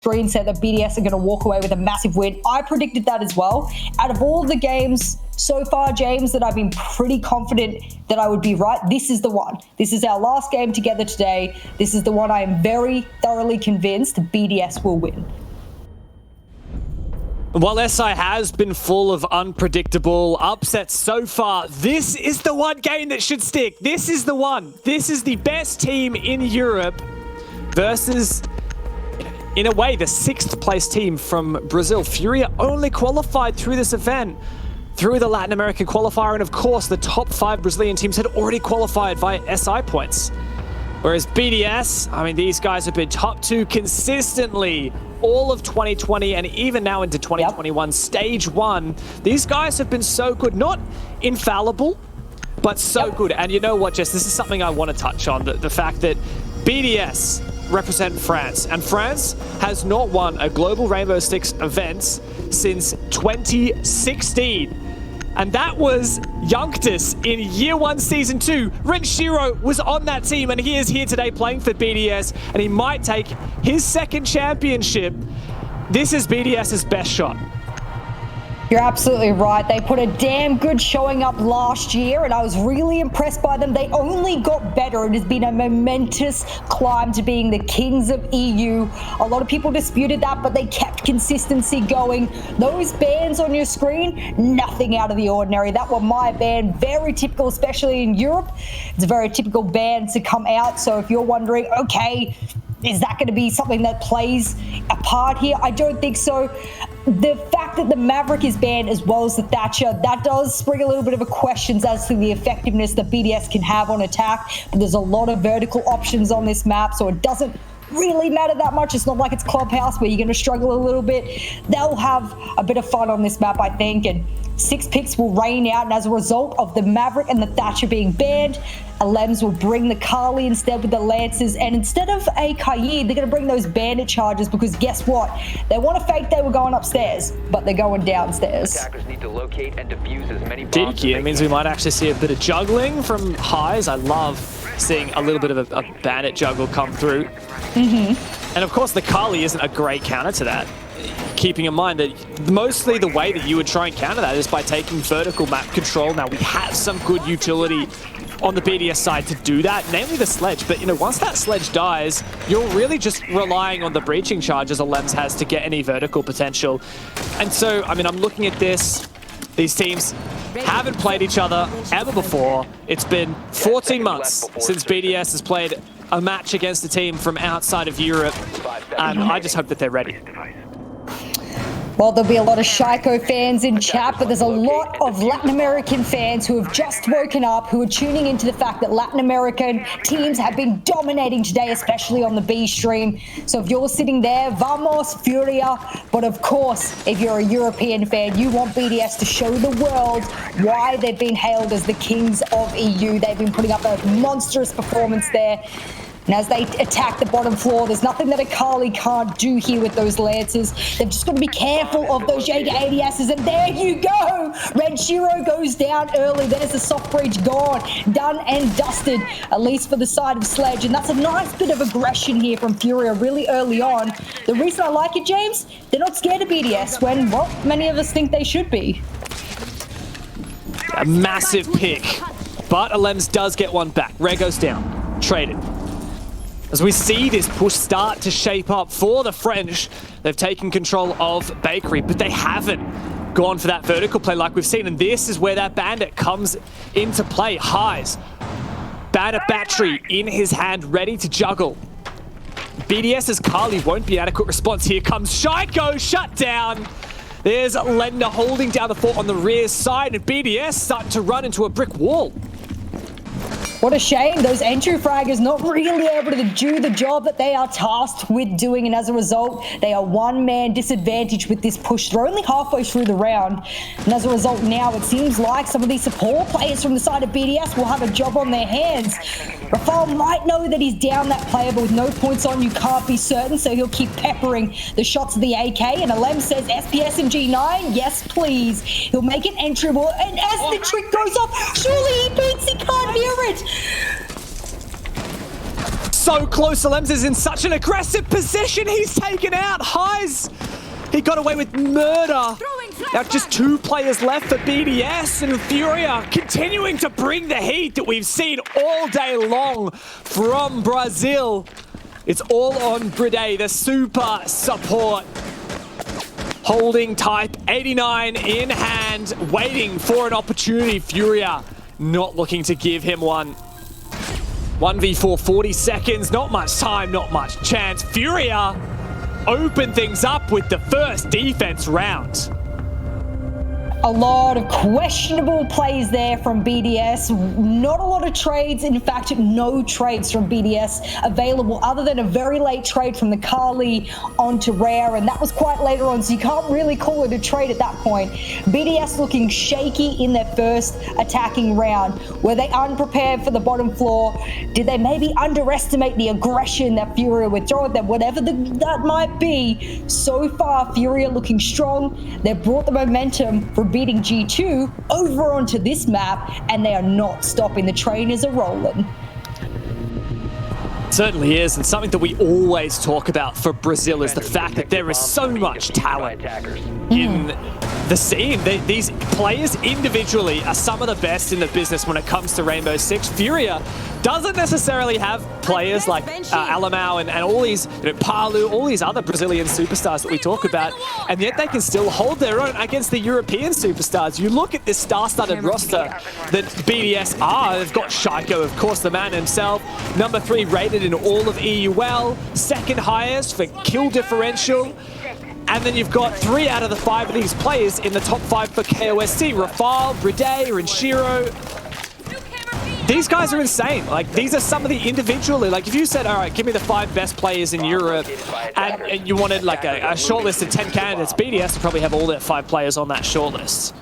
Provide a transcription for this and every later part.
screen said that BDS are going to walk away with a massive win. I predicted that as well. Out of all the games so far, James, that I've been pretty confident that I would be right, this is the one. This is our last game together today. This is the one I am very thoroughly convinced BDS will win. While SI has been full of unpredictable upsets so far, this is the one game that should stick. This is the one. This is the best team in Europe versus, in a way, the 6th place team from Brazil. Furia only qualified through this event through the Latin American qualifier, and of course the top 5 Brazilian teams had already qualified via SI points. Whereas BDS, I mean, these guys have been top 2 consistently all of 2020 and even now into 2021. Yep. Stage 1, these guys have been so good, not infallible, but so good. And you know what, Jess, this is something I want to touch on, the fact that BDS represent France, and France has not won a Global Rainbow Six event since 2016. And that was Youngtus in Year 1 Season 2. Renshiro was on that team, and he is here today playing for BDS, and he might take his 2nd championship. This is BDS's best shot. You're absolutely right. They put a damn good showing up last year, and I was really impressed by them. They only got better. It has been a momentous climb to being the kings of EU. A lot of people disputed that, but they kept consistency going. Those bans on your screen, nothing out of the ordinary. That were my ban, very typical, especially in Europe. It's a very typical ban to come out. So if you're wondering, okay, is that going to be something that plays a part here? I don't think so. The fact that the Maverick is banned as well as the Thatcher, that does spring a little bit of a questions as to the effectiveness that BDS can have on attack. But there's a lot of vertical options on this map, so it doesn't really matter that much. It's not like it's Clubhouse where you're going to struggle a little bit. They'll have a bit of fun on this map, I think, and 6 picks will rain out, and as a result of the Maverick and the Thatcher being banned, Alems will bring the Kali instead with the Lancers, and instead of a Kayi, they're going to bring those bandit charges, because guess what? They want to fake they were going upstairs, but they're going downstairs. Attackers need to locate and defuse as many bombs. It means we might actually see a bit of juggling from highs. I love seeing a little bit of a bandit juggle come through. And of course the Kali isn't a great counter to that, keeping in mind that mostly the way that you would try and counter that is by taking vertical map control. Now we have some good utility on the BDS side to do that, namely the sledge, but you know, once that sledge dies, you're really just relying on the breaching charges Alems has to get any vertical potential. And so, I mean, I'm looking at this, these teams haven't played each other ever before. It's been 14 months since BDS has played a match against a team from outside of Europe, and I just hope that they're ready. Well, there'll be a lot of Shaiko fans in chat, but there's a lot of Latin American fans who have just woken up, who are tuning into the fact that Latin American teams have been dominating today, especially on the B stream. So if you're sitting there, vamos, Furia. But of course, if you're a European fan, you want BDS to show the world why they've been hailed as the kings of EU. They've been putting up a monstrous performance there. And as they attack the bottom floor, there's nothing that a Kali can't do here with those Lancers. They've just got to be careful of those Jaeger ADSs, and there you go! Renshiro goes down early. There's the soft breach gone, done and dusted, at least for the side of Sledge. And that's a nice bit of aggression here from Furia really early on. The reason I like it, James, they're not scared of BDS when, well, many of us think they should be. A massive pick, but Alems does get one back. Red goes down, traded. As we see this push start to shape up for the French, they've taken control of Bakery, but they haven't gone for that vertical play like we've seen, and this is where that Bandit comes into play. Highs, Bandit battery in his hand, ready to juggle. BDS's Kali won't be an adequate response. Here comes Shaiko, shut down. There's Lender holding down the fort on the rear side, and BDS starting to run into a brick wall. What a shame, those entry fraggers not really able to do the job that they are tasked with doing, and as a result, they are one-man disadvantage with this push. They're only halfway through the round, and as a result now, it seems like some of these support players from the side of BDS will have a job on their hands. Rafal might know that he's down that player, but with no points on, you can't be certain, so he'll keep peppering the shots of the AK, and Alem says SPS and G9, yes please. He'll make an entry ball, and as the trick goes off, surely he beats, he can't hear it. So close, Alems is in such an aggressive position. He's taken out. They got away with murder. Now just 2 players left for BDS, and Furia continuing to bring the heat that we've seen all day long from Brazil. It's all on Bride, the super support. Holding type 89 in hand, waiting for an opportunity. Furia not looking to give him one. 1v4, 40 seconds, not much time, not much chance. Furia open things up with the first defense round. A lot of questionable plays there from BDS. Not a lot of trades. In fact, no trades from BDS available other than a very late trade from the Kali onto Rare, and that was quite later on, so you can't really call it a trade at that point. BDS looking shaky in their first attacking round. Were they unprepared for the bottom floor? Did they maybe underestimate the aggression that Furia would throw at them? Whatever that might be, so far Furia looking strong. They've brought the momentum for beating G2 over onto this map, and they are not stopping. The trainers are rolling. It certainly is, and something that we always talk about for Brazil is the fact that there is so much talent in the scene. These players individually are some of the best in the business when it comes to Rainbow Six. Furia doesn't necessarily have players like Alamau and all these, Palu, all these other Brazilian superstars that we talk about, and yet they can still hold their own against the European superstars. You look at this star-studded roster that BDS are. They've got Shaiko, of course, the man himself, number 3 rated in all of EUL, 2nd highest for kill differential. And then you've got 3 out of the 5 of these players in the top 5 for KOSC. Rafal, Bride, Renshiro. These guys are insane. Like, these are some of the individually, like if you said, all right, give me the 5 best players in Europe, and you wanted like a shortlist of 10 candidates, BDS would probably have all their 5 players on that shortlist.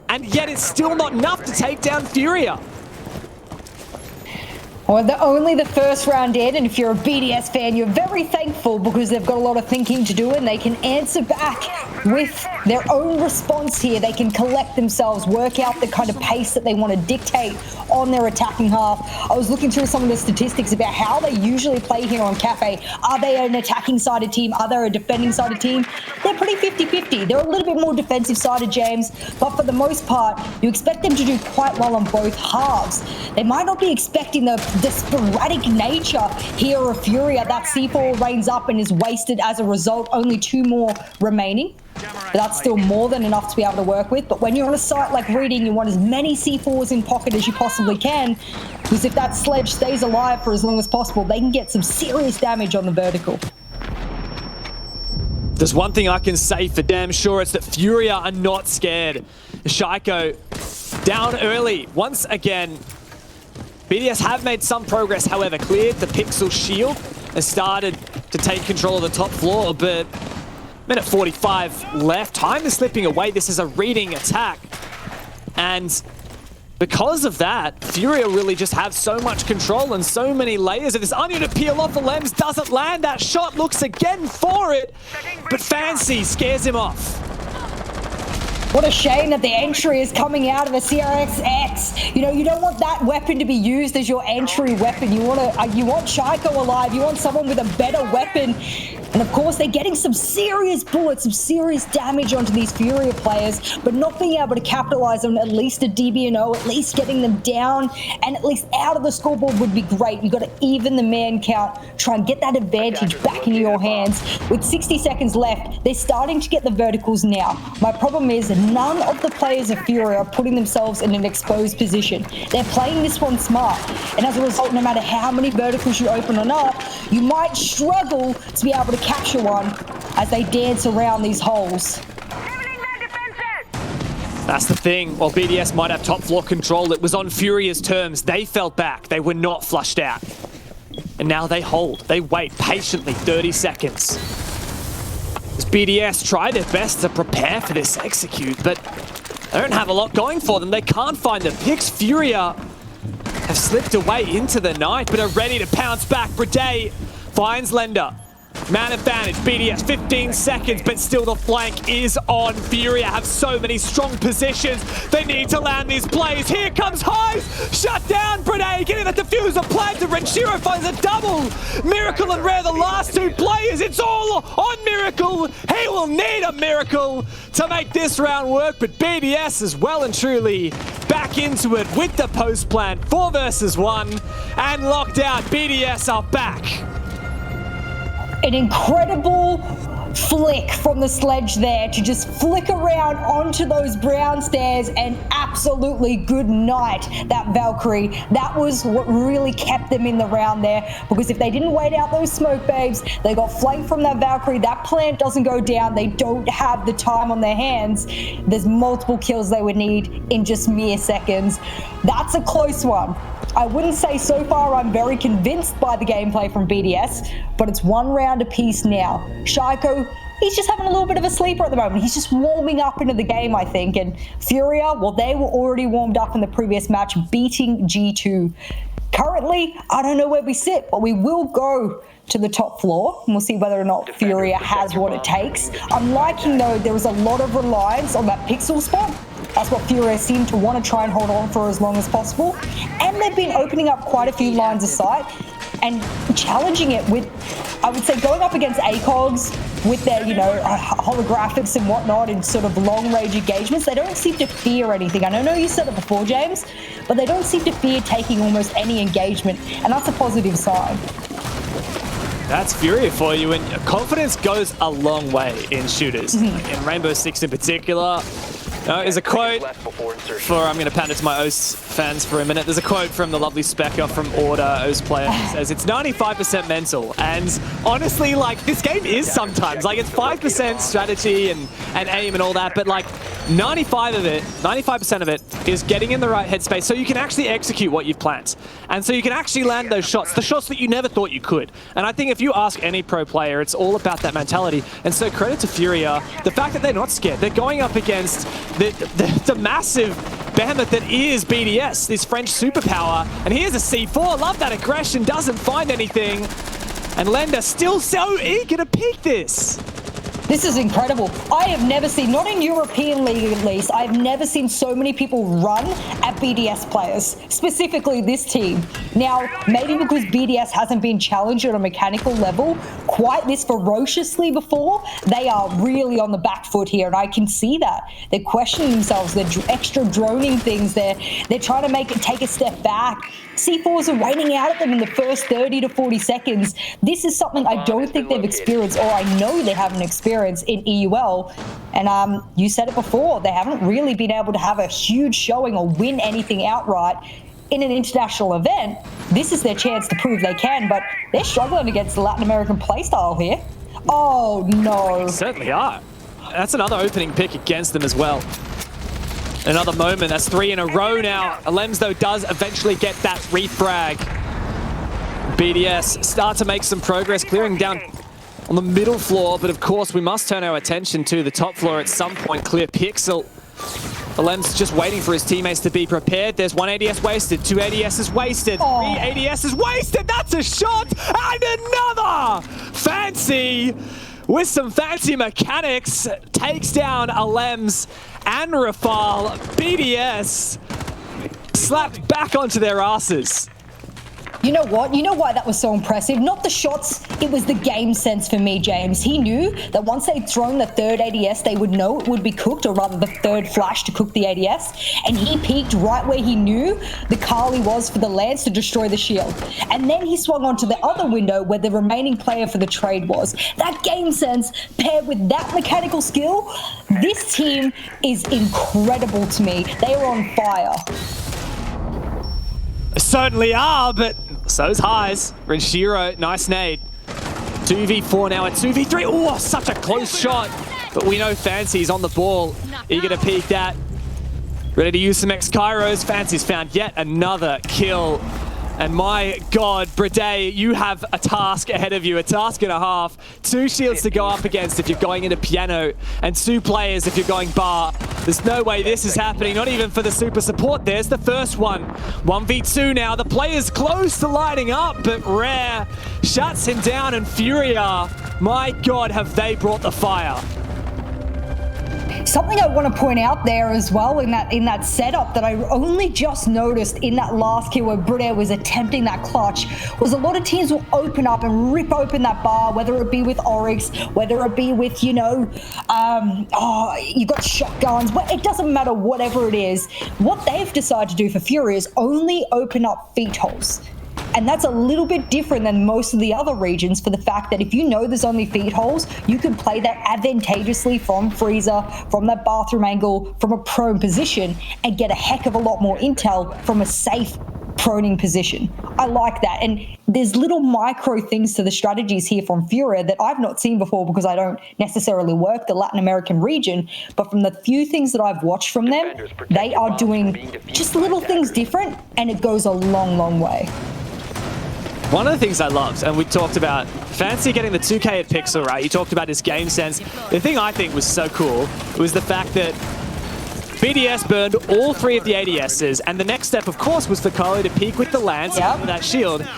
And yet it's still not enough to take down Furia. Well, they're only the first round in, and if you're a BDS fan, you're very thankful because they've got a lot of thinking to do, and they can answer back with their own response here. They can collect themselves, work out the kind of pace that they want to dictate on their attacking half. I was looking through some of the statistics about how they usually play here on Kafe. Are they an attacking-sided team? Are they a defending-sided team? They're pretty 50-50. They're a little bit more defensive-sided, James, but for the most part, you expect them to do quite well on both halves. They might not be expecting the sporadic nature here of Furia. That C4 reigns up and is wasted as a result. Only 2 more remaining. But that's still more than enough to be able to work with. But when you're on a site like Reading, you want as many C4s in pocket as you possibly can, because if that sledge stays alive for as long as possible, they can get some serious damage on the vertical. There's one thing I can say for damn sure, it's that Furia are not scared. Shaiko down early once again. BDS have made some progress, however, cleared the Pixel shield and started to take control of the top floor, but minute 45 left. Time is slipping away. This is a Reading attack. And because of that, Furia really just have so much control and so many layers of this onion to peel off. The lens doesn't land. That shot looks again for it, but Fancy scares him off. What a shame that the entry is coming out of a CRXX. You know, you don't want that weapon to be used as your entry weapon. You want Shaiko alive. You want someone with a better weapon. And of course, they're getting some serious bullets, some serious damage onto these Furia players, but not being able to capitalize on at least a DB&O, at least getting them down and at least out of the scoreboard would be great. You've got to even the man count, try and get that advantage back into your hands. With 60 seconds left, they're starting to get the verticals now. My problem is none of the players of Furia are putting themselves in an exposed position. They're playing this one smart, and as a result, no matter how many verticals you open or not, you might struggle to be able to capture one as they dance around these holes. That's the thing. While BDS might have top floor control, it was on Furia's terms. They fell back. They were not flushed out. And now they hold. They wait patiently 30 seconds. As BDS try their best to prepare for this execute, but they don't have a lot going for them. They can't find the picks. Furia have slipped away into the night, but are ready to pounce back. Bride finds Lender. Man advantage, BDS 15 seconds, but still the flank is on. Furia have so many strong positions. They need to land these plays. Here comes Hive. Shut down, Brene. Getting the diffuser planted. Renshiro finds a double. Miracle and Rare, the last two players. It's all on Miracle. He will need a miracle to make this round work, but BDS is well and truly back into it with the post plan. 4 versus 1 and locked out. BDS are back. An incredible flick from the sledge there to just flick around onto those brown stairs, and absolutely good night, that Valkyrie. That was what really kept them in the round there, because if they didn't wait out those smoke babes, they got flanked from that Valkyrie. That plant doesn't go down. They don't have the time on their hands. There's multiple kills they would need in just mere seconds. That's a close one. I wouldn't say so far I'm very convinced by the gameplay from BDS, but it's 1 round apiece now. Shaiko, he's just having a little bit of a sleeper at the moment. He's just warming up into the game, I think. And Furia, well, they were already warmed up in the previous match, beating G2. Currently, I don't know where we sit, but we will go to the top floor, and we'll see whether or not Furia has what it takes. I'm liking, though, there is a lot of reliance on that pixel spot. That's what Furia seem to want to try and hold on for as long as possible. And they've been opening up quite a few lines of sight and challenging it with, I would say, going up against ACOGs with their, you know, holographics and whatnot in sort of long-range engagements. They don't seem to fear anything. I know you said it before, James, but they don't seem to fear taking almost any engagement, and that's a positive sign. That's Furia for you, and confidence goes a long way in shooters. In Rainbow Six in particular. There's a quote for, I'm going to pander to my OS fans for a minute. There's a quote from the lovely Specker from Order, OS player, who says, it's 95% mental. And honestly, like, this game is sometimes. Like, it's 5% strategy and aim and all that, but like, 95% of it is getting in the right headspace so you can actually execute what you've planned. And so you can actually land those shots, the shots that you never thought you could. And I think if you ask any pro player, it's all about that mentality. And so credit to Furia, the fact that they're not scared. They're going up against the massive behemoth that is BDS, this French superpower. And here's a C4, love that aggression, doesn't find anything. And Lenda still so eager to peek this. This is incredible. I have never seen, not in European League at least, I've never seen so many people run at BDS players, specifically this team. Now, maybe because BDS hasn't been challenged at a mechanical level quite this ferociously before, they are really on the back foot here, and I can see that. They're questioning themselves, they're extra droning things, they're trying to make it take a step back. C4s are raining out at them in the first 30 to 40 seconds. This is something I don't think they've experienced, or I know they haven't experienced in EUL. And you said it before, they haven't really been able to have a huge showing or win anything outright in an international event. This is their chance to prove they can, but they're struggling against the Latin American playstyle here. Oh no. They certainly are. That's another opening pick against them as well. Another moment, that's 3 in a row now. Alems, though, does eventually get that refrag. BDS start to make some progress, clearing down on the middle floor, but of course we must turn our attention to the top floor at some point. Clear Pixel. Alems just waiting for his teammates to be prepared. There's 1 ADS wasted, 2 ADSs wasted, 3 ADSs wasted. That's a shot, and another! Fancy, with some fancy mechanics, takes down Alems and Rafal. BDS slapped back onto their asses. You know what? You know why that was so impressive? Not the shots, it was the game sense for me, James. He knew that once they'd thrown the third ADS, they would know it would be cooked, or rather the third flash to cook the ADS. And he peeked right where he knew the Kali was for the lance to destroy the shield. And then he swung onto the other window where the remaining player for the trade was. That game sense paired with that mechanical skill, this team is incredible to me. They are on fire. Certainly are, but so's Highs. Renshiro, nice nade. 2v4 now at 2v3. Oh, such a close shot. But we know Fancy's on the ball. Eager to peek that. Ready to use some X-Kairos. Fancy's found yet another kill. And my God, Brede, you have a task ahead of you, a task and a half. 2 shields to go up against if you're going into piano, and 2 players if you're going bar. There's no way this is happening, not even for the super support. There's the first one. 1v2 now. The player's close to lighting up, but Rare shuts him down, and Furia, my God, have they brought the fire. Something I want to point out there as well in that setup that I only just noticed in that last kill where Brede was attempting that clutch was a lot of teams will open up and rip open that bar, whether it be with Oryx, whether it be with, you know, you got shotguns, but it doesn't matter, whatever it is. What they've decided to do for Fury is only open up feet holes. And that's a little bit different than most of the other regions for the fact that if you know there's only feet holes, you can play that advantageously from freezer, from that bathroom angle, from a prone position, and get a heck of a lot more intel from a safe proning position. I like that. And there's little micro things to the strategies here from Furia that I've not seen before because I don't necessarily work the Latin American region, but from the few things that I've watched from them, they are doing just little things different, and it goes a long, long way. One of the things I loved, and we talked about Fancy getting the 2K at Pixel, right? You talked about his game sense. The thing I think was so cool was the fact that BDS burned all 3 of the ADSs, and the next step, of course, was for Kali to peek with the lance for that shield.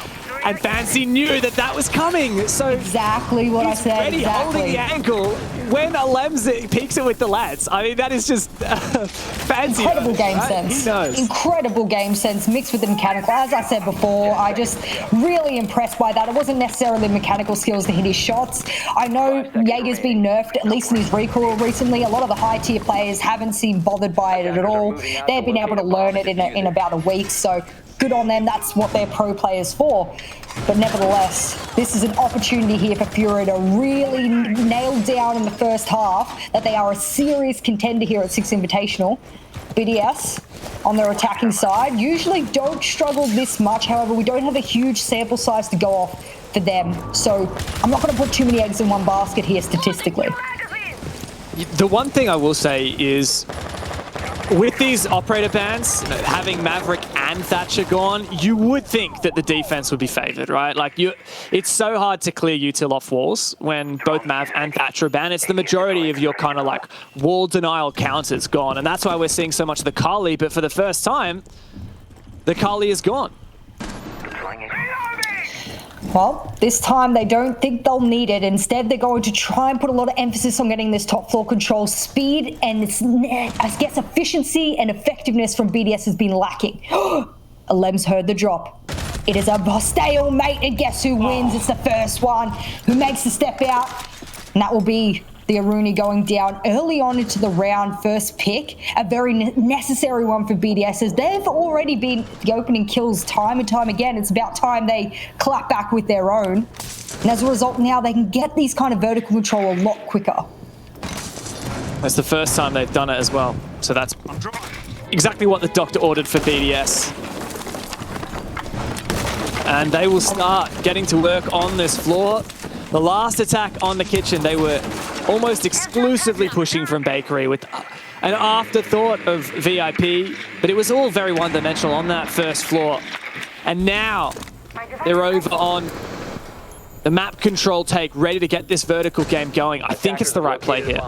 And Fancy knew that that was coming, so exactly what I said. Already holding the angle when Alems peeks it with the lance. I mean, that is just Fancy. Incredible game right? sense. He knows. Incredible game sense mixed with the mechanical. As I said before, I just really impressed by that. It wasn't necessarily mechanical skills to hit his shots. I know Jaeger's been nerfed, at least in his recoil recently. A lot of the high tier players haven't seemed bothered by it at all. They've been able to learn it in about a week, so good on them. That's what they're pro players for. But nevertheless, this is an opportunity here for Furia to really nail down in the first half that they are a serious contender here at 6 Invitational. BDS on their attacking side usually don't struggle this much. However, we don't have a huge sample size to go off for them. So I'm not going to put too many eggs in one basket here statistically. The one thing I will say is, with these operator bans, having Maverick and Thatcher gone, you would think that the defense would be favored, right? Like, it's so hard to clear util off walls when both Mav and Thatcher are banned. It's the majority of your kind of like wall denial counters gone, and that's why we're seeing so much of the Kali. But for the first time, the Kali is gone. Well, this time they don't think they'll need it. Instead, they're going to try and put a lot of emphasis on getting this top floor control. Speed and, I guess, efficiency and effectiveness from BDS has been lacking. Alems heard the drop. It is a stalemate, and guess who wins? It's the first one who makes the step out, and that will be the Aruni going down early on into the round. First pick, a very necessary one for BDS, as they've already been the opening kills time and time again. It's about time they clap back with their own, and as a result now they can get these kind of vertical control a lot quicker. That's the first time they've done it as well, so that's exactly what the doctor ordered for BDS. And they will start getting to work on this floor. The last attack on the kitchen, they were almost exclusively pushing from Bakery with an afterthought of VIP, but it was all very one-dimensional on that first floor. And now they're over on the map control take, ready to get this vertical game going. I think it's the right play here.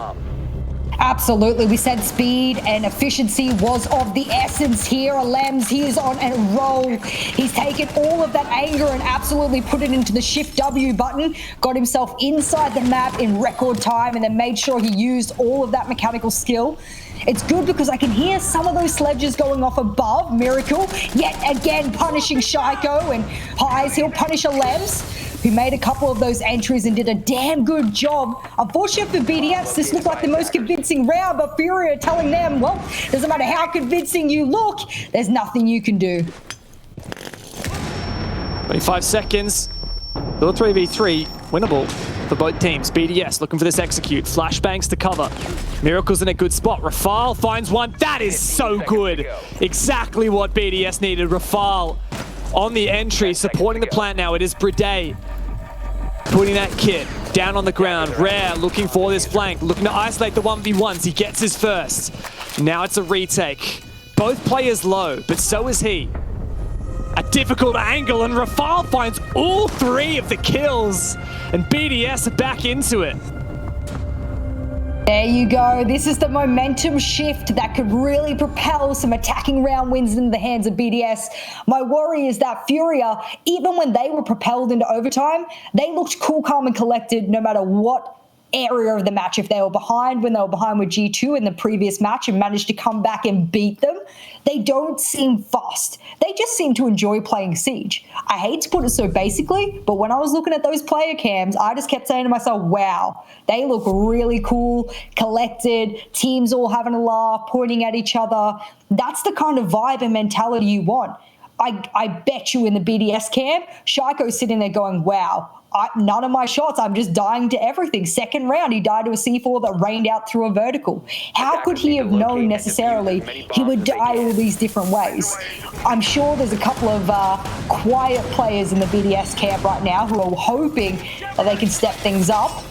Absolutely. We said speed and efficiency was of the essence here. Alems, he is on a roll. He's taken all of that anger and absolutely put it into the Shift W button, got himself inside the map in record time, and then made sure he used all of that mechanical skill. It's good because I can hear some of those sledges going off above. Miracle, yet again punishing Shaiko, and Highs, he'll punish Alems, who made a couple of those entries and did a damn good job. Unfortunately for BDS, this looked like the most convincing round, but Furia telling them, well, doesn't matter how convincing you look, there's nothing you can do. 25 seconds. Still 3v3, winnable for both teams. BDS looking for this execute. Flashbangs to cover. Miracle's in a good spot. Rafale finds one. That is so good. Exactly what BDS needed. Rafale on the entry, supporting the plant now. It is Brede putting that kit down on the ground. Rare looking for this flank, looking to isolate the 1v1s. He gets his first. Now it's a retake. Both players low, but so is he. A difficult angle, and Rafale finds all 3 of the kills, and BDS are back into it. There you go. This is the momentum shift that could really propel some attacking round wins into the hands of BDS. My worry is that Furia, even when they were propelled into overtime, they looked cool, calm, and collected no matter what area of the match. If they were behind when they were behind with G2 in the previous match and managed to come back and beat them, they don't seem fast. They just seem to enjoy playing Siege. I hate to put it so basically, but when I was looking at those player cams, I just kept saying to myself, wow, they look really cool, collected, teams all having a laugh, pointing at each other. That's the kind of vibe and mentality you want. I bet you in the BDS camp, Shaiko's sitting there going, wow, none of my shots, I'm just dying to everything. Second round, he died to a C4 that rained out through a vertical. How could he have known necessarily he would die all these different ways? I'm sure there's a couple of quiet players in the BDS camp right now who are hoping that they can step things up.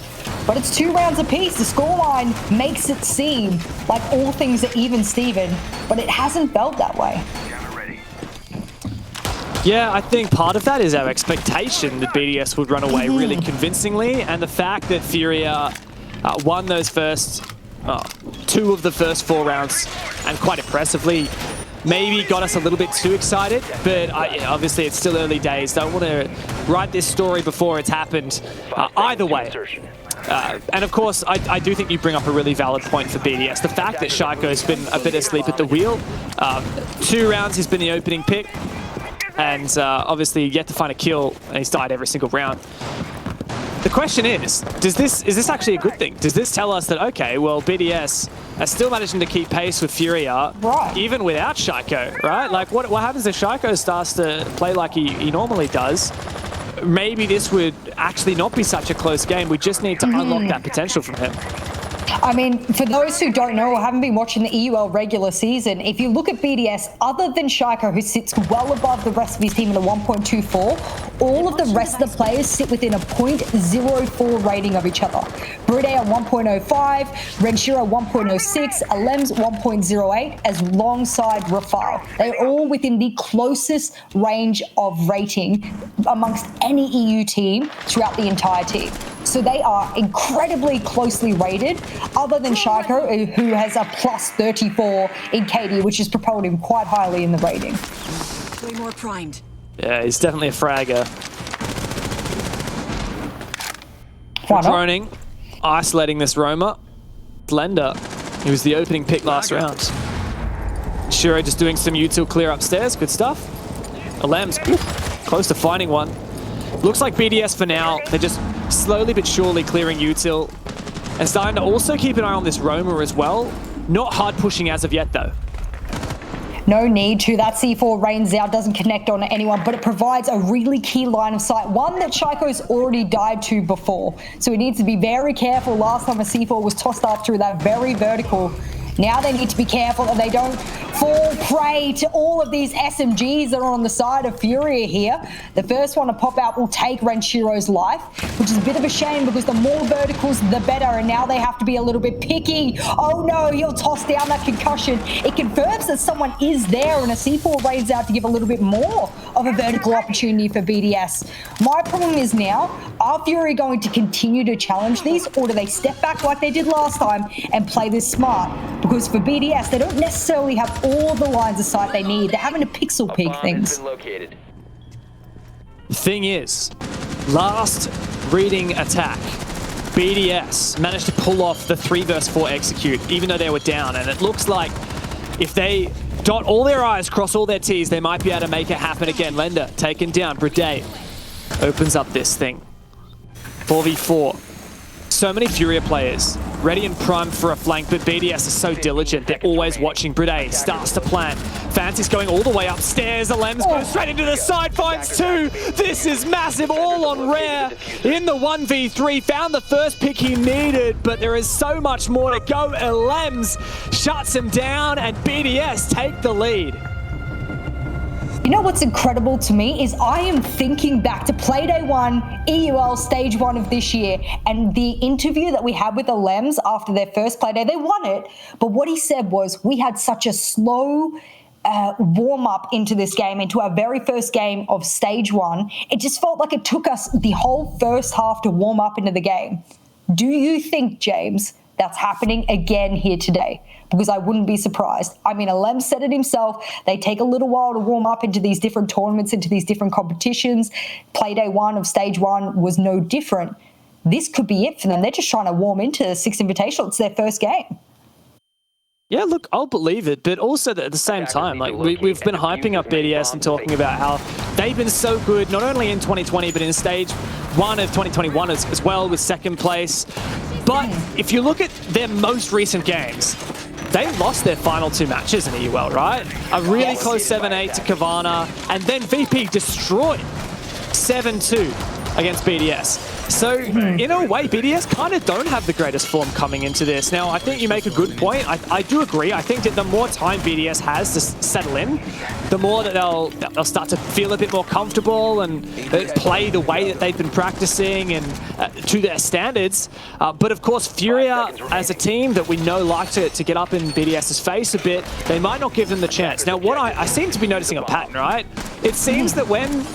But it's 2 rounds apiece. The scoreline makes it seem like all things are even Steven, but it hasn't felt that way. Yeah, I think part of that is our expectation that BDS would run away really convincingly, and the fact that Furia won those first 2 of the first 4 rounds, and quite impressively, maybe got us a little bit too excited, but obviously it's still early days. Don't want to write this story before it's happened. Either way. And of course, I do think you bring up a really valid point for BDS. The fact that Shaiko's been a bit asleep at the wheel. 2 rounds he's been the opening pick. And obviously yet to find a kill, and he's died every single round. The question is this actually a good thing? Does this tell us that, okay, well, BDS are still managing to keep pace with Furia, even without Shaiko, right? Like, what happens if Shaiko starts to play like he normally does? Maybe this would actually not be such a close game. We just need to unlock that potential from him. I mean, for those who don't know or haven't been watching the EUL regular season, if you look at BDS, other than Shaiko, who sits well above the rest of his team in a 1.24, all of the rest of the players sit within a 0.04 rating of each other. Bride at 1.05, Renshiro 1.06, Alems 1.08, as alongside Rafale. They're all within the closest range of rating amongst any EU team throughout the entire team. So they are incredibly closely rated, other than Shaiko, who has a plus 34 in KD, which has propelled him quite highly in the rating. Way more primed. Yeah, he's definitely a fragger. Droning, isolating this roamer. Lender, he was the opening pick last round. Shiro just doing some util clear upstairs, good stuff. Alems, close to finding one. Looks like BDS for now, they're just slowly but surely clearing util. And starting to also keep an eye on this roamer as well. Not hard pushing as of yet though. No need to. That C4 rains out, doesn't connect on anyone, but it provides a really key line of sight, one that Shaiko's already died to before. So he needs to be very careful. Last time a C4 was tossed up through that very vertical. Now they need to be careful that they don't fall prey to all of these SMGs that are on the side of Furia here. The first one to pop out will take Renshiro's life, which is a bit of a shame because the more verticals, the better. And now they have to be a little bit picky. Oh no, he'll toss down that concussion. It confirms that someone is there, and a C4 rains out to give a little bit more of a vertical opportunity for BDS. My problem is now, are Furia going to continue to challenge these, or do they step back like they did last time and play this smart? Because for BDS, they don't necessarily have all the lines of sight they need. They're having to pixel peek things. Thing is, last reading attack, BDS managed to pull off the 3 vs 4 execute, even though they were down. And it looks like if they dot all their I's, cross all their T's, they might be able to make it happen again. Lender taken down. Bride opens up this thing. 4v4. So many Furia players ready and primed for a flank, but BDS is so diligent. They're always watching. Bride starts to plant. Fancy's going all the way upstairs. Alems goes straight into the side, finds 2. This is massive, all on Rare. In the 1v3, found the first pick he needed, but there is so much more to go. Alems shuts him down, and BDS take the lead. You know what's incredible to me is I am thinking back to Playday 1, EUL Stage 1 of this year, and the interview that we had with Alems after their first Playday. They won it, but what he said was, we had such a slow warm up into this game, into our very first game of stage 1. It just felt like it took us the whole first half to warm up into the game. Do you think, James, that's happening again here today? Because I wouldn't be surprised. I mean, Alem said it himself. They take a little while to warm up into these different tournaments, into these different competitions. Play day 1 of stage 1 was no different. This could be it for them. They're just trying to warm into the 6 Invitational. It's their first game. Yeah, look, I'll believe it, but also at the same time, like we've been hyping up BDS and talking about how they've been so good, not only in 2020, but in stage 1 of 2021 as well, with 2nd place. But if you look at their most recent games, they lost their final 2 matches in EUL, right? A really close 7-8 to Kavana, and then VP destroyed 7-2 against BDS. So, in a way, BDS kind of don't have the greatest form coming into this. Now, I think you make a good point. I do agree. I think that the more time BDS has to settle in, the more that they'll start to feel a bit more comfortable and play the way that they've been practicing and to their standards. But, of course, Furia, as a team that we know like to get up in BDS's face a bit, they might not give them the chance. Now, what I seem to be noticing a pattern, right? It seems that when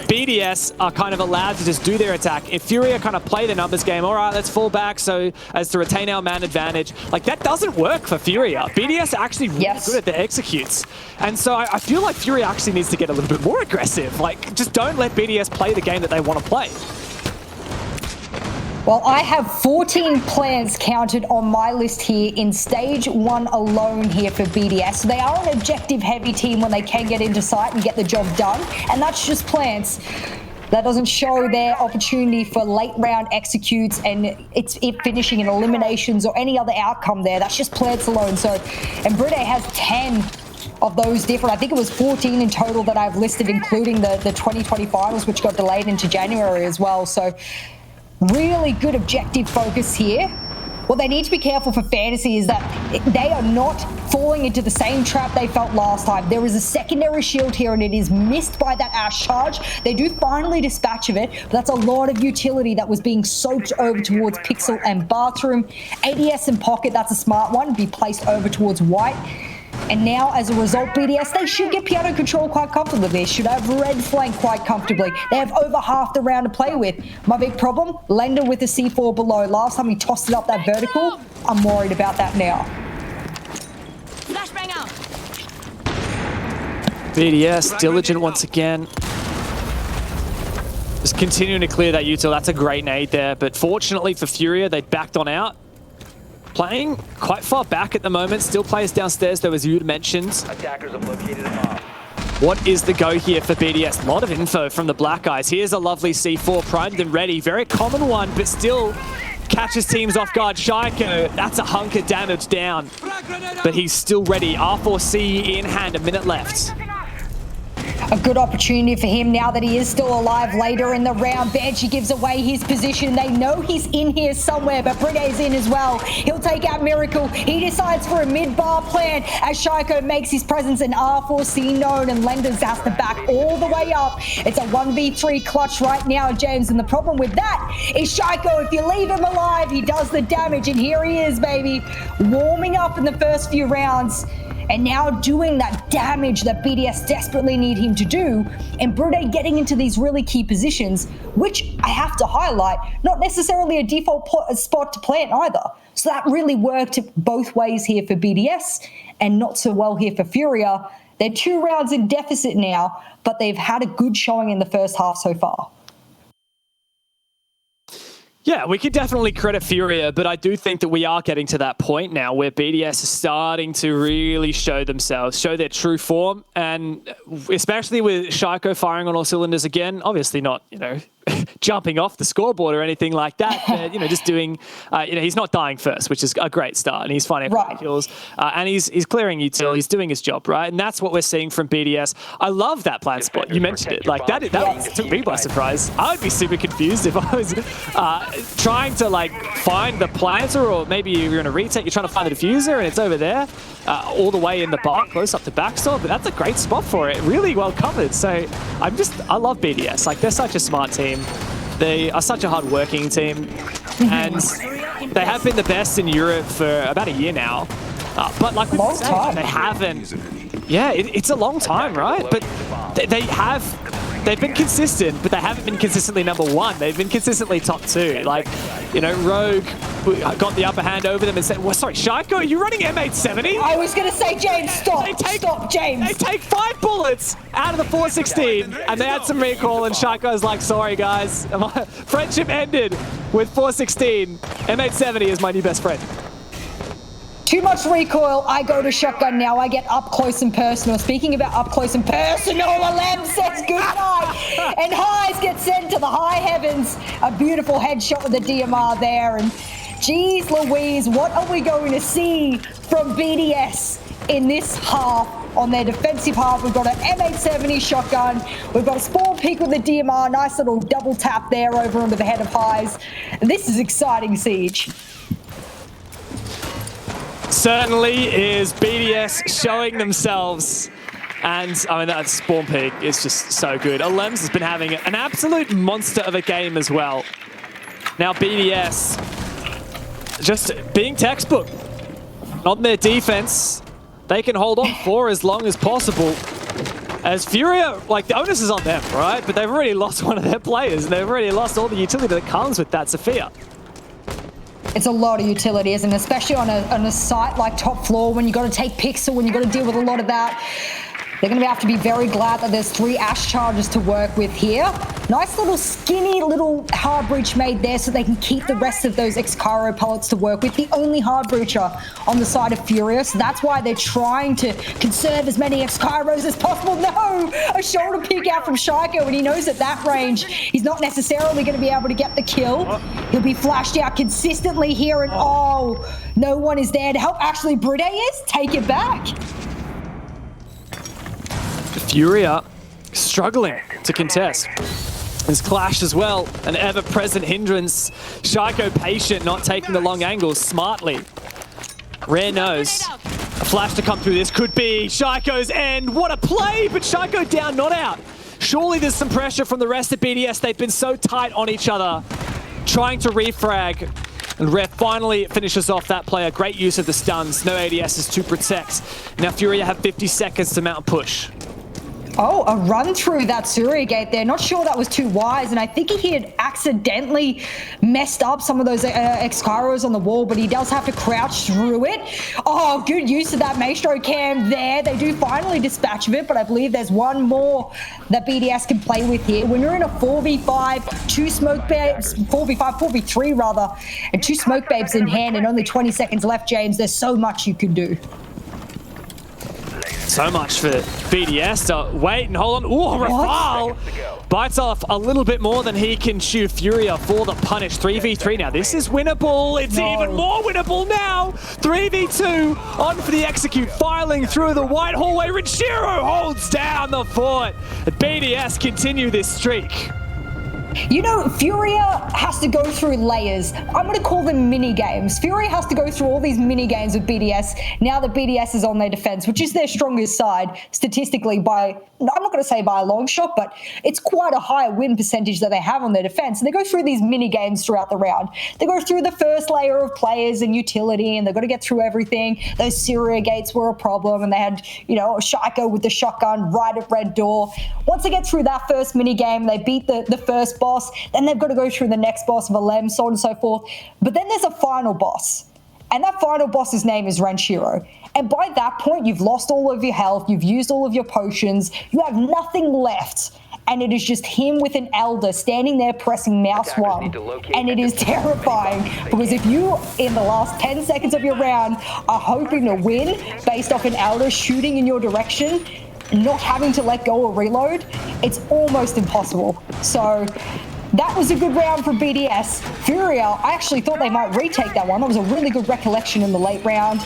BDS are kind of allowed to just do their attack, if Furia kind of play the numbers game, all right, let's fall back so as to retain our man advantage, like that doesn't work for Furia. BDS are actually really good at the executes. And so I feel like Furia actually needs to get a little bit more aggressive. Like, just don't let BDS play the game that they want to play. Well, I have 14 plants counted on my list here in stage 1 alone here for BDS. So they are an objective-heavy team when they can get into sight and get the job done, and that's just plants. That doesn't show their opportunity for late-round executes and it finishing in eliminations or any other outcome there. That's just plants alone. So, and Bride has 10 of those different. I think it was 14 in total that I've listed, including the 2020 finals, which got delayed into January as well. So, really good objective focus here. What they need to be careful for Fantasy is that they are not falling into the same trap they felt last time. There is a secondary shield here and it is missed by that Ash charge. They do finally dispatch of it, but that's a lot of utility that was being soaked over towards Pixel and Bathroom. ADS and Pocket, that's a smart one, be placed over towards White. And now, as a result, BDS, they should get piano control quite comfortably. They should have red flank quite comfortably. They have over half the round to play with. My big problem, Lender with the C4 below. Last time he tossed it up that vertical, I'm worried about that now. Flashbang out. BDS, diligent once again. Just continuing to clear that util. That's a great nade there. But fortunately for Furia, they backed on out. Playing quite far back at the moment. Still players downstairs, though, as you had mentioned. Attackers have located a bomb. What is the go here for BDS? A lot of info from the Black Guys. Here's a lovely C4 primed and ready. Very common one, but still catches teams off guard. Shaiko, that's a hunk of damage down. But he's still ready. R4C in hand, a minute left. A good opportunity for him now that he is still alive later in the round. Banshee gives away his position. They know he's in here somewhere, but Bride's in as well. He'll take out Miracle. He decides for a mid-bar plan as Shaiko makes his presence in R4C known, and Lenders has to back all the way up. It's a 1v3 clutch right now, James, and the problem with that is Shaiko, if you leave him alive, he does the damage, and here he is, baby, warming up in the first few rounds. And now doing that damage that BDS desperately need him to do, and Bride getting into these really key positions, which I have to highlight, not necessarily a default spot to plant either. So that really worked both ways here for BDS, and not so well here for Furia. They're 2 rounds in deficit now, but they've had a good showing in the first half so far. Yeah, we could definitely credit Furia, but I do think that we are getting to that point now where BDS is starting to really show themselves, show their true form, and especially with Shaiko firing on all cylinders again, obviously not, jumping off the scoreboard or anything like that, but, just doing, he's not dying first, which is a great start, and he's finding kills, and he's clearing util, he's doing his job, right? And that's what we're seeing from BDS. I love that plant spot. You mentioned it. Like, that took me by surprise. I would be super confused if I was trying to, find the planter, or maybe you're in a retake, you're trying to find the diffuser, and it's over there, all the way in the bar, close up to backstop, but that's a great spot for it. Really well covered. So I love BDS. Like, they're such a smart team. They are such a hard-working team, and they have been the best in Europe for about a year now. But like we said, they haven't Yeah, it's a long time, right? But they've been consistent, but they haven't been consistently number one. They've been consistently top two. Like, you know, Rogue got the upper hand over them and said, well, sorry, Shaiko, are you running M870? I was going to say, James, stop. Stop, James. They take 5 bullets out of the 416, and they had some recall, and Shaiko's like, sorry, guys. Friendship ended with 416. M870 is my new best friend. Too much recoil. I go to shotgun now. I get up close and personal. Speaking about up close and personal, Alem says goodnight. And Highs get sent to the high heavens. A beautiful headshot with the DMR there. And geez Louise, what are we going to see from BDS in this half? On their defensive half, we've got an M870 shotgun. We've got a spawn peek with the DMR. Nice little double tap there over under the head of Highs. This is exciting, Siege. Certainly is BDS showing themselves. And, I mean, that spawn peek is just so good. Alems has been having an absolute monster of a game as well. Now BDS just being textbook. On their defense, they can hold on for as long as possible. As Furia, like, the onus is on them, right? But they've already lost one of their players, and they've already lost all the utility that comes with that, Sophia. It's a lot of utility, isn't it? Especially on a site like top floor when you got to take pixel, when you got to deal with a lot of that. They're going to have to be very glad that there's 3 Ash charges to work with here. Nice little skinny little hard breach made there so they can keep the rest of those X-Caro pellets to work with. The only hard breacher on the side of Furia, so that's why they're trying to conserve as many X-Caros as possible. No! A shoulder peek out from Shaiko, and he knows at that range he's not necessarily going to be able to get the kill. He'll be flashed out consistently here, and oh, no one is there to help. Actually, Bride is. Take it back. Furia struggling to contest. There's Clash as well, an ever-present hindrance. Shaiko patient, not taking the long angles smartly. Rare knows a flash to come through. This could be Shaiko's end. What a play, but Shaiko down, not out. Surely there's some pressure from the rest of BDS. They've been so tight on each other, trying to refrag. And Rare finally finishes off that player. Great use of the stuns. No ADSs to protect. Now Furia have 50 seconds to mount a push. Oh, a run through that Surya gate there. Not sure that was too wise, and I think he had accidentally messed up some of those X-Caros on the wall, but he does have to crouch through it. Oh, good use of that Maestro cam there. They do finally dispatch of it, but I believe there's one more that BDS can play with here. When you're in a 4v5, 2 smoke babes, 4v3 rather, and 2 smoke babes in hand and only 20 seconds left, James, there's so much you can do. So much for BDS to wait and hold on. Ooh, Rafal bites off a little bit more than he can chew. Furia for the punish. 3v3 now. This is winnable. It's even more winnable now. 3v2 on for the execute. Filing through the white hallway. Rinshiro holds down the fort. BDS continue this streak. You know, Furia has to go through layers. I'm going to call them mini games. Furia has to go through all these mini games with BDS now that BDS is on their defense, which is their strongest side statistically by, I'm not going to say by a long shot, but it's quite a high win percentage that they have on their defense. And they go through these mini games throughout the round. They go through the first layer of players and utility, and they've got to get through everything. Those Syria gates were a problem, and they had, you know, Shaiko with the shotgun right at red door. Once they get through that first mini game, they beat the first boss, then they've got to go through the next boss of Alem, so on and so forth. But then there's a final boss, and that final boss's name is Rinshiro. And by that point, you've lost all of your health, you've used all of your potions, you have nothing left, and it is just him with an Elder standing there pressing mouse 1, and it is terrifying, because if you, in the last 10 seconds of your round, are hoping to win based off an Elder shooting in your direction, not having to let go or reload, it's almost impossible. So that was a good round for BDS. Furia, I actually thought they might retake that one. That was a really good recollection in the late round.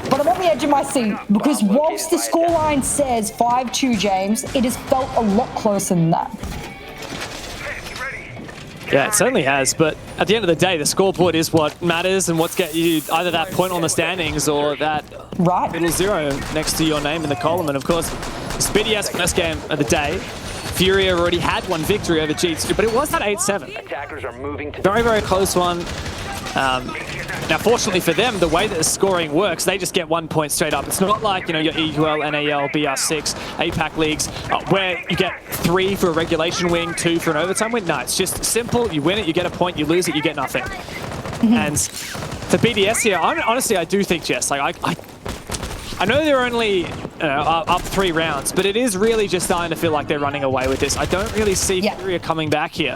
But I'm on the edge of my seat, because whilst the scoreline says 5-2, James, it has felt a lot closer than that. Yeah, it certainly has, but at the end of the day, the scoreboard is what matters and what's get you either that point on the standings or that little 0 next to your name in the column. And of course, it's BDS first game of the day. Furia already had one victory over G2, but it was that 8-7. Attackers are moving to very, very close one. Now, fortunately for them, the way that the scoring works, they just get 1 point straight up. It's not like, you know, your EUL, NAL, BR6, APAC leagues, where you get 3 for a regulation win, 2 for an overtime win. No, it's just simple. You win it, you get a point. You lose it, you get nothing. And for BDS here, honestly, I do think, Jess, like, I know they're only up 3 rounds, but it is really just starting to feel like they're running away with this. I don't really see Furia coming back here.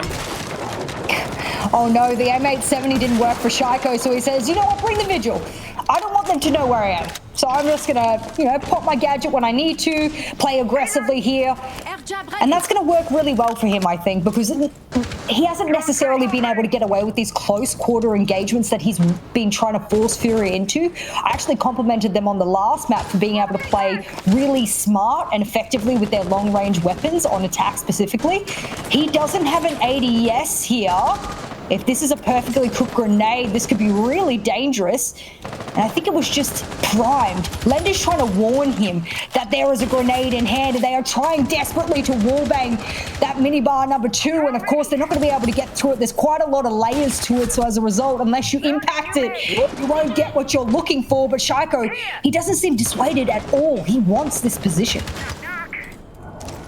Oh no, the M870 didn't work for Shaiko, so he says, you know what, bring the Vigil. I don't want them to know where I am. So I'm just gonna, you know, pop my gadget when I need to, play aggressively here. And that's gonna work really well for him, I think, because he hasn't necessarily been able to get away with these close quarter engagements that he's been trying to force Furia into. I actually complimented them on the last map for being able to play really smart and effectively with their long range weapons on attack specifically. He doesn't have an ADS here. If this is a perfectly cooked grenade, this could be really dangerous. And I think it was just primed. Lender's trying to warn him that there is a grenade in hand, and they are trying desperately to wallbang that minibar number 2. And of course, they're not going to be able to get to it. There's quite a lot of layers to it. So as a result, unless you impact it, you won't get what you're looking for. But Shaiko, he doesn't seem dissuaded at all. He wants this position.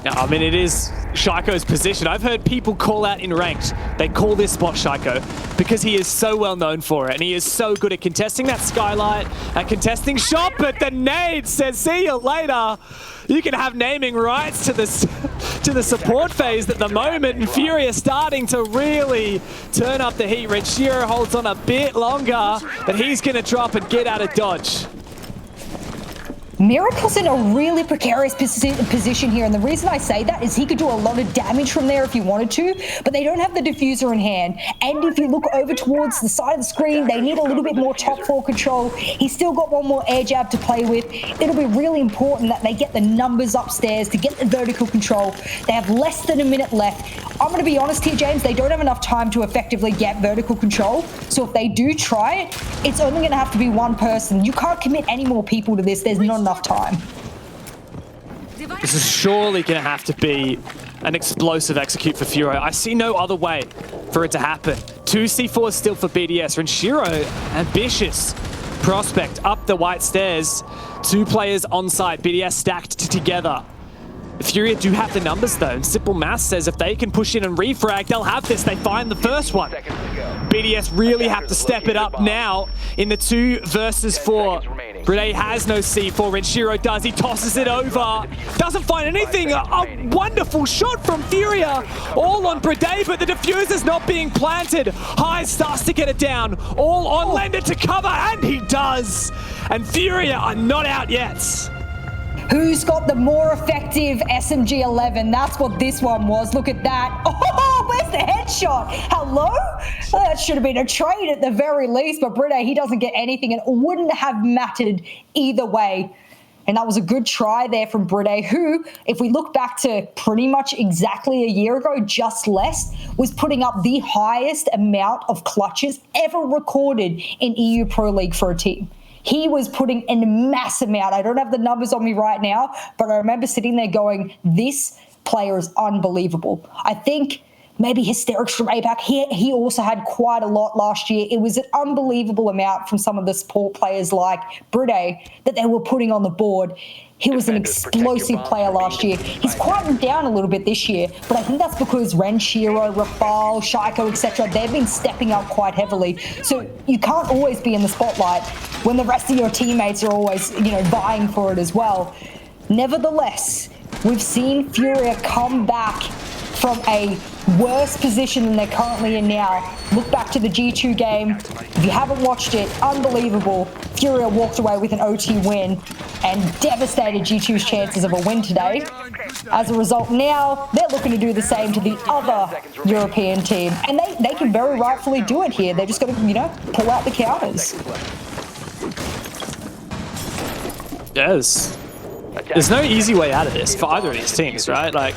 Yeah, I mean, it is Shaiko's position. I've heard people call out in ranked. They call this spot Shaiko because he is so well known for it, and he is so good at contesting that skylight, at contesting shot, but the nade says, see you later. You can have naming rights to the support phase at the moment, and Furia starting to really turn up the heat. Renshiro holds on a bit longer, but he's going to drop and get out of dodge. Miracle's in a really precarious position here, and the reason I say that is he could do a lot of damage from there if he wanted to, but they don't have the diffuser in hand. And if you look over towards the side of the screen, they need a little bit more top 4 control. He's still got one more air jab to play with. It'll be really important that they get the numbers upstairs to get the vertical control. They have less than a minute left. I'm going to be honest here, James, they don't have enough time to effectively get vertical control. So if they do try it, it's only going to have to be one person. You can't commit any more people to this. There's not enough time. This is surely going to have to be an explosive execute for Furia. I see no other way for it to happen. 2 C4s still for BDS. Renshiro, ambitious prospect up the white stairs. 2 players on site. BDS stacked together. Furia do have the numbers though, and simple math says if they can push in and refrag, they'll have this. They find the first one. BDS really have to step it up now in the 2 versus 4. Brede has no C4, Renshiro does. He tosses it over. Doesn't find anything. A wonderful shot from Furia. All on Brede, but the diffuser's not being planted. High starts to get it down. All on Lender to cover, and he does. And Furia are not out yet. Who's got the more effective SMG-11? That's what this one was. Look at that. Oh, where's the headshot? Hello? That should have been a trade at the very least, but Brede, he doesn't get anything, and it wouldn't have mattered either way. And that was a good try there from Brede, who, if we look back to pretty much exactly a year ago, just less, was putting up the highest amount of clutches ever recorded in EU Pro League for a team. He was putting in a mass amount. I don't have the numbers on me right now, but I remember sitting there going, this player is unbelievable. I think maybe Hysterics from APAC, he also had quite a lot last year. It was an unbelievable amount from some of the support players like Brede that they were putting on the board. He was an explosive player last year. He's quieted down a little bit this year, but I think that's because Renshiro, Rafal, Shaiko, etc., they've been stepping up quite heavily. So you can't always be in the spotlight when the rest of your teammates are always, you know, vying for it as well. Nevertheless, we've seen Furia come back from a worse position than they're currently in now. Look back to the G2 game. If you haven't watched it, unbelievable. Furia walked away with an OT win and devastated G2's chances of a win today. As a result, now they're looking to do the same to the other European team. And they can very rightfully do it here. They're just going to, you know, pull out the counters. Yes. There's no easy way out of this for either of these teams, right? Like,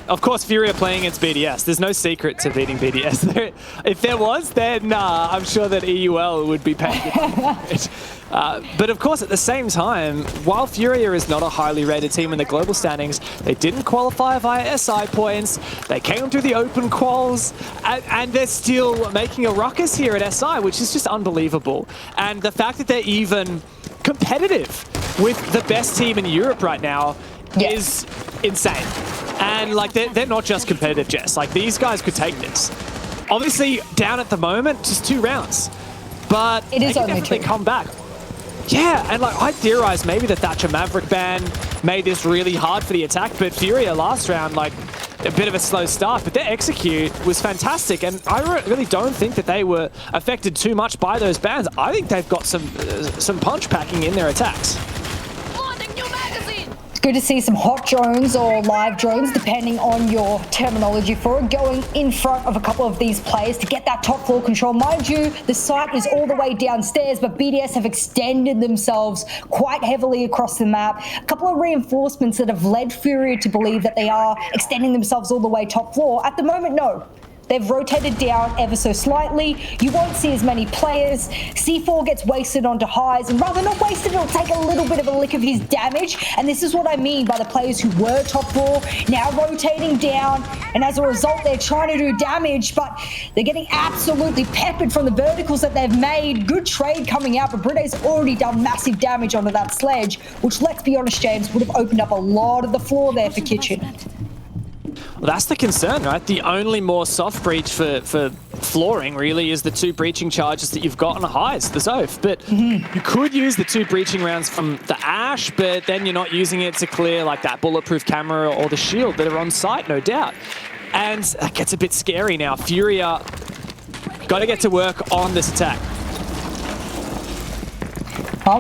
of course, Furia playing against BDS. There's no secret to beating BDS. If there was, then I'm sure that EUL would be paying it. But of course, at the same time, while Furia is not a highly rated team in the global standings, they didn't qualify via SI points. They came through the open quals, and they're still making a ruckus here at SI, which is just unbelievable. And the fact that they're even competitive with the best team in Europe right now is insane. And like they're not just competitive, Jess. Like these guys could take this. Obviously, down at the moment, just 2 rounds, but it is they can only definitely 2. come back. Yeah, and like I theorize maybe the Thatcher Maverick ban made this really hard for the attack, but Furia last round, like a bit of a slow start, but their execute was fantastic, and I really don't think that they were affected too much by those bans. I think they've got some punch packing in their attacks. Good to see some hot drones or live drones, depending on your terminology for it, going in front of a couple of these players to get that top floor control. Mind you, the site is all the way downstairs, but BDS have extended themselves quite heavily across the map. A couple of reinforcements that have led Furia to believe that they are extending themselves all the way top floor. At the moment, no. They've rotated down ever so slightly. You won't see as many players. C4 gets wasted onto highs, and rather not wasted, it'll take a little bit of a lick of his damage. And this is what I mean by the players who were top floor, now rotating down. And as a result, they're trying to do damage, but they're getting absolutely peppered from the verticals that they've made. Good trade coming out, but Bride's already done massive damage onto that sledge, which, let's be honest, James, would have opened up a lot of the floor there for Kitchen. Well, that's the concern, right? The only more soft breach for flooring really is the 2 breaching charges that you've got on highs, the Zoph. But you could use the 2 breaching rounds from the Ash, but then you're not using it to clear like that bulletproof camera or the shield that are on site, no doubt. And that gets a bit scary now. Furia got to get to work on this attack.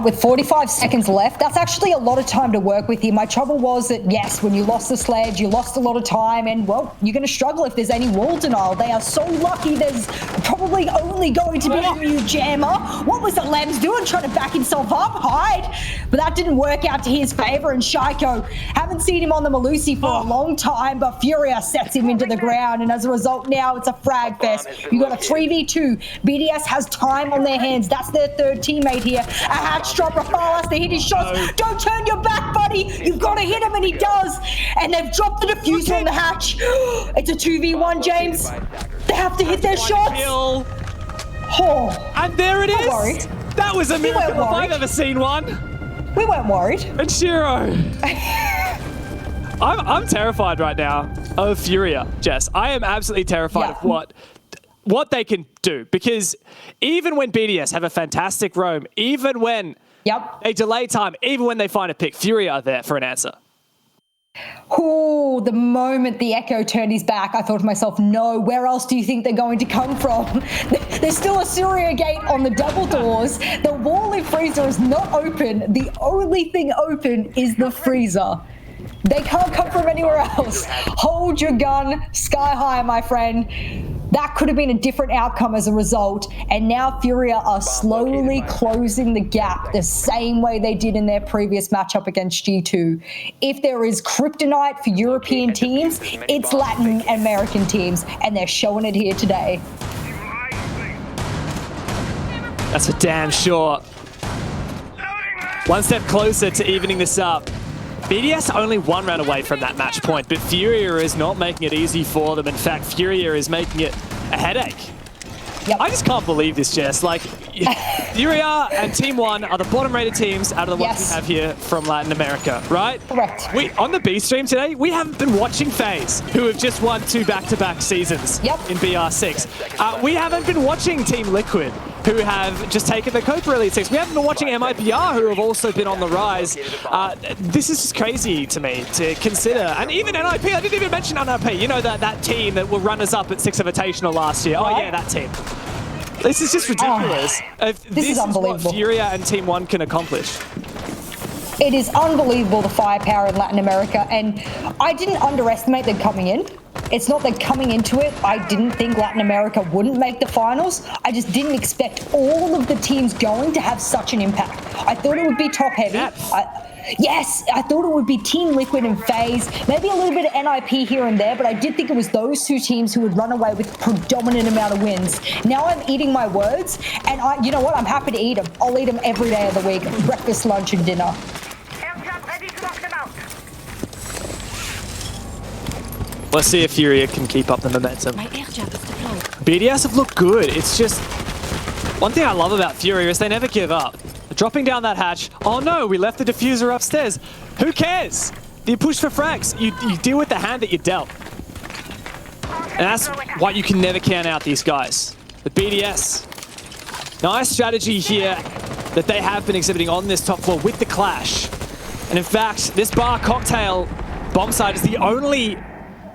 With 45 seconds left, that's actually a lot of time to work with here. My trouble was that, yes, when you lost the sledge, you lost a lot of time, and, well, you're going to struggle if there's any wall denial. They are so lucky there's probably only going to be a new jammer. What was the Lems doing? Trying to back himself up, hide? But that didn't work out to his favor, and Shaiko, haven't seen him on the Malusi for a long time, but Furia sets him into the ground, and as a result, now it's a frag fest. You got a 3v2. BDS has time on their hands. That's their 3rd teammate here. Drop Rafal has to hit his shots. No. Don't turn your back, buddy. You've got to hit him, and he does. And they've dropped the diffuser on the hatch. It's a 2v1, James. They have to hit their shots. Oh, and there it is. Worried. That was a miracle if I've ever seen one. We weren't worried. And Shiro. I'm terrified right now of Furia, Jess. I am absolutely terrified of what they can do, because even when BDS have a fantastic roam, even when they delay time, even when they find a pick, Furia are there for an answer. Oh, the moment the Echo turned his back, I thought to myself, no, where else do you think they're going to come from? There's still a Furia gate on the double doors. The wall in freezer is not open. The only thing open is the freezer. They can't come from anywhere else. Hold your gun sky high, my friend. That could have been a different outcome as a result. And now Furia are slowly closing the gap the same way they did in their previous matchup against G2. If there is kryptonite for European teams, it's Latin American teams, and they're showing it here today. That's for damn sure. One step closer to evening this up. BDS only 1 round away from that match point, but Furia is not making it easy for them. In fact, Furia is making it a headache. I just can't believe this, Jess. Like, Furia and Team 1 are the bottom-rated teams out of the ones we have here from Latin America, right? Correct. On the B stream today, we haven't been watching FaZe, who have just won 2 back-to-back seasons in BR6. We haven't been watching Team Liquid, who have just taken the Copa Elite 6. We haven't been watching MIPR, who have also been on the rise. This is just crazy to me to consider. And even NIP, I didn't even mention NIP. You know, that team that were runners-up at 6 Invitational last year. Oh, yeah, that team. This is just ridiculous. This is unbelievable. What Furia and Team 1 can accomplish. It is unbelievable, the firepower in Latin America, and I didn't underestimate them coming in. It's not that coming into it, I didn't think Latin America wouldn't make the finals. I just didn't expect all of the teams going to have such an impact. I thought it would be top heavy. Yes, I thought it would be Team Liquid and FaZe, maybe a little bit of NIP here and there, but I did think it was those two teams who would run away with predominant amount of wins. Now I'm eating my words, and you know what? I'm happy to eat them. I'll eat them every day of the week, breakfast, lunch, and dinner. Let's see if Furia can keep up the momentum. My air jab is deployed. BDS have looked good. It's just one thing I love about Furia is they never give up. Dropping down that hatch. Oh no, we left the diffuser upstairs. Who cares? You push for frags. You deal with the hand that you dealt. And that's why you can never count out these guys. The BDS. Nice strategy here that they have been exhibiting on this top floor with the clash. And in fact, this bar cocktail bomb site is the only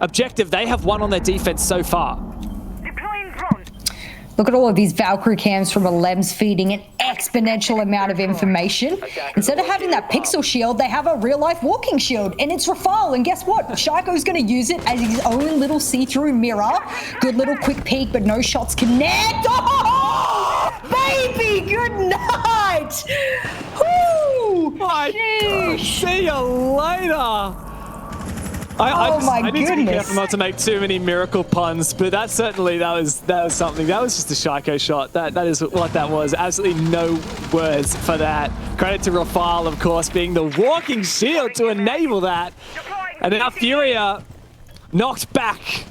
objective they have won on their defense so far. Look at all of these Valkyrie cams from Alems feeding an exponential amount of information. Instead of having that pixel shield, they have a real-life walking shield, and it's Rafale. And guess what? Shaiko's going to use it as his own little see-through mirror. Good little quick peek, but no shots connect. Oh, baby, good night. Woo! My God. See you later. I need to be careful not to make too many miracle puns, but that was something. That was just a Shaiko shot. That is what that was. Absolutely no words for that. Credit to Rafale, of course, being the walking shield to enable that. And now Furia knocked back.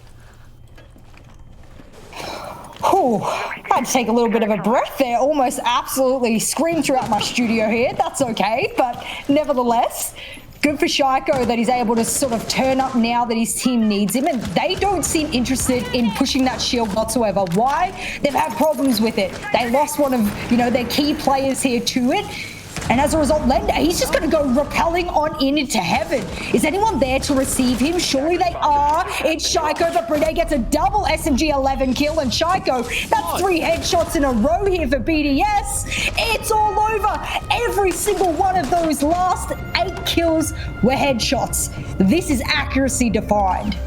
Oh, I had to take a little bit of a breath there. Almost absolutely screamed throughout my studio here. That's okay, but nevertheless, good for Shaiko that he's able to sort of turn up now that his team needs him, and they don't seem interested in pushing that shield whatsoever. Why? They've had problems with it. They lost one of, their key players here to it, and as a result, Lender, he's just going to go rappelling on into heaven. Is anyone there to receive him? Surely they are. It's Shaiko, but Brune gets a double SMG-11 kill, and Shaiko, that's 3 headshots in a row here for BDS. It's all over. Every single one of those last 8 kills were headshots. This is accuracy defined.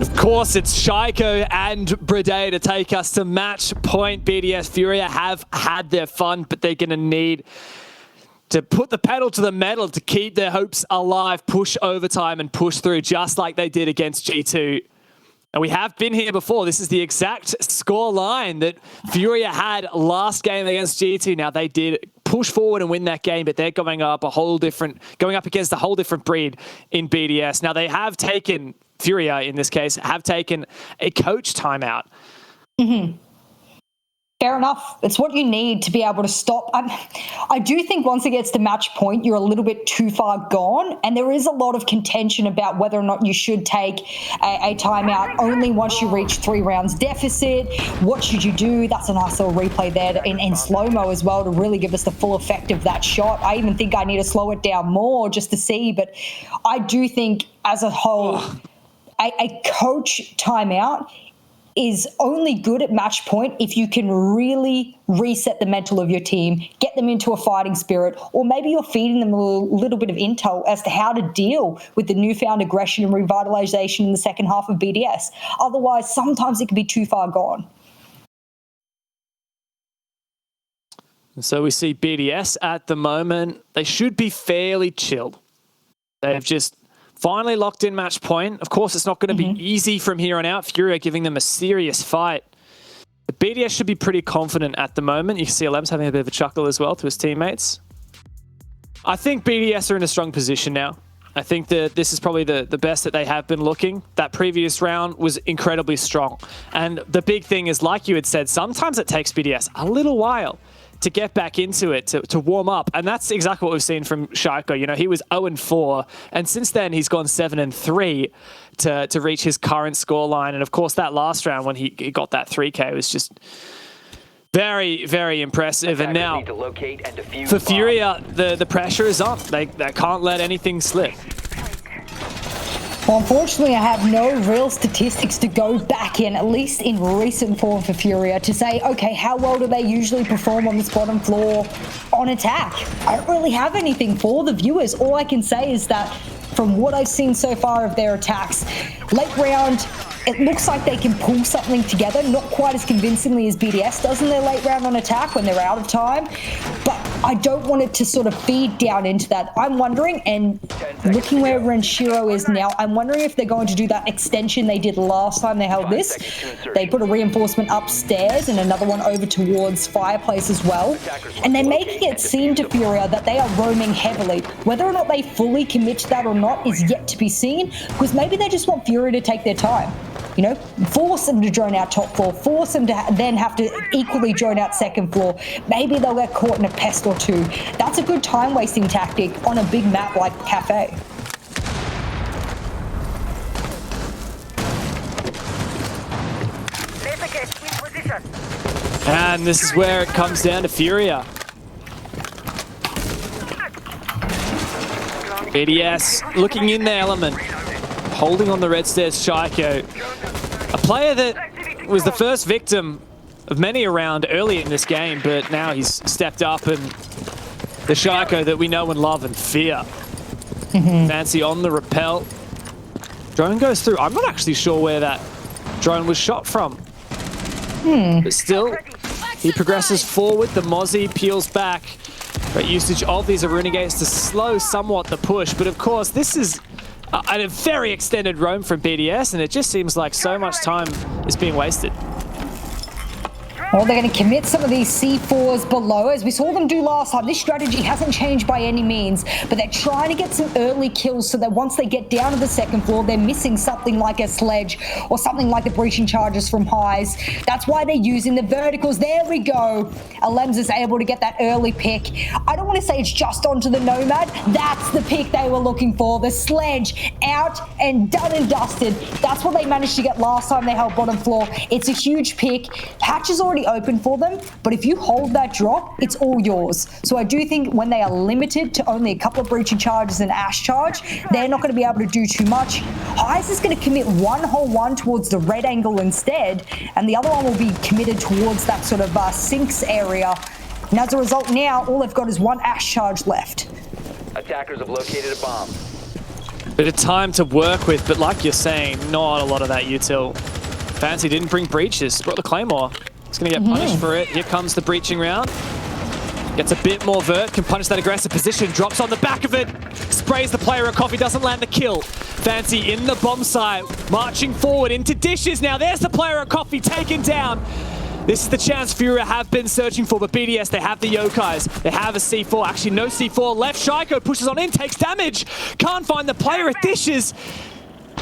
Of course, it's Shaiko and Brede to take us to match point. BDS Furia have had their fun, but they're going to need to put the pedal to the metal to keep their hopes alive, push overtime and push through just like they did against G2. And we have been here before. This is the exact score line that Furia had last game against G2. Now, they did push forward and win that game, but they're going up against a whole different breed in BDS. Now, they have taken, Furia in this case, have taken a coach timeout. Mm-hmm. Fair enough. It's what you need to be able to stop. I do think once it gets to match point, you're a little bit too far gone. And there is a lot of contention about whether or not you should take a timeout only once you reach 3 rounds deficit. What should you do? That's a nice little replay there in slow-mo as well to really give us the full effect of that shot. I even think I need to slow it down more just to see. But I do think as a whole, a coach timeout is only good at match point if you can really reset the mental of your team, get them into a fighting spirit, or maybe you're feeding them a little bit of intel as to how to deal with the newfound aggression and revitalization in the second half of BDS. Otherwise, sometimes it can be too far gone. So we see BDS at the moment. They should be fairly chilled. They've just finally locked in match point. Of course, it's not going to be easy from here on out. Furia giving them a serious fight. The BDS should be pretty confident at the moment. You can see Alems having a bit of a chuckle as well to his teammates. I think BDS are in a strong position now. I think that this is probably the best that they have been looking. That previous round was incredibly strong. And the big thing is, like you had said, sometimes it takes BDS a little while to get back into it, to warm up. And that's exactly what we've seen from Shaiko. He was 0-4, and since then he's gone 7-3 to reach his current scoreline. And of course, that last round when he got that 3K was just very, very impressive. And now for Furia, the pressure is on. They can't let anything slip. Well, unfortunately, I have no real statistics to go back in, at least in recent form for Furia, to say, okay, how well do they usually perform on this bottom floor on attack? I don't really have anything for the viewers. All I can say is that from what I've seen so far of their attacks. Late round, it looks like they can pull something together, not quite as convincingly as BDS does in their late round on attack when they're out of time, but I don't want it to sort of feed down into that. I'm wondering, and looking where Renshiro is now, I'm wondering if they're going to do that extension they did last time they held this. They put a reinforcement upstairs and another one over towards Fireplace as well, and they're making it seem to Furia that they are roaming heavily. Whether or not they fully commit to that or not is yet to be seen, because maybe they just want Furia to take their time. You know, force them to drone out top floor, force them to then have to equally drone out second floor. Maybe they'll get caught in a pest or two. That's a good time-wasting tactic on a big map like Kafe. And this is where it comes down to Furia. BDS looking in their element, holding on the red stairs, Shaiko. A player that was the first victim of many around early in this game, but now he's stepped up, and the Shaiko that we know and love and fear. Fancy on the rappel. Drone goes through. I'm not actually sure where that drone was shot from. But still, he progresses forward. The Mozzie peels back. Great usage of these Aruna gates to slow somewhat the push. But of course, this is a very extended roam from BDS, and it just seems like so much time is being wasted. Well, they're going to commit some of these C4s below, as we saw them do last time. This strategy hasn't changed by any means, but they're trying to get some early kills so that once they get down to the second floor, they're missing something like a sledge or something like the breaching charges from highs. That's why they're using the verticals. There we go. Alems is able to get that early pick. I don't want to say it's just onto the Nomad. That's the pick they were looking for. The sledge out and done and dusted. That's what they managed to get last time they held bottom floor. It's a huge pick. Hatch is already open for them, but if you hold that drop, it's all yours. So I do think when they are limited to only a couple of breaching charges and ash charge, they're not going to be able to do too much. Highs is going to commit one whole one towards the red angle instead, and the other one will be committed towards that sort of sinks area. And as a result, now all they've got is one ash charge left. Attackers have located a bomb. Bit of time to work with, but like you're saying, not a lot of that util. Fancy didn't bring breaches, brought the Claymore. He's going to get punished for it. Here comes the breaching round. Gets a bit more vert, can punish that aggressive position, drops on the back of it, sprays the player of Coffee, doesn't land the kill. Fancy in the bomb site, marching forward into dishes now. There's the player of Coffee taken down. This is the chance Furia have been searching for, but BDS, they have the Yokais. They have a C4, actually no C4 left. Shaiko pushes on in, takes damage. Can't find the player at dishes.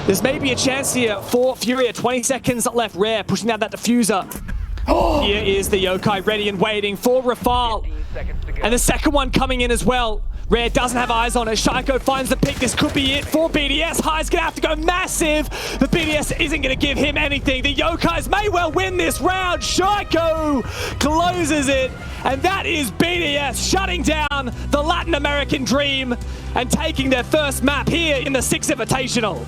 There's maybe a chance here for Furia. 20 seconds left. Rare pushing down that diffuser. Here is the Yokai ready and waiting for Rafal. And the second one coming in as well. Rare doesn't have eyes on it. Shaiko finds the pick. This could be it for BDS. High's going to have to go massive. But BDS isn't going to give him anything. The Yokais may well win this round. Shaiko closes it. And that is BDS shutting down the Latin American dream and taking their first map here in the 6th Invitational.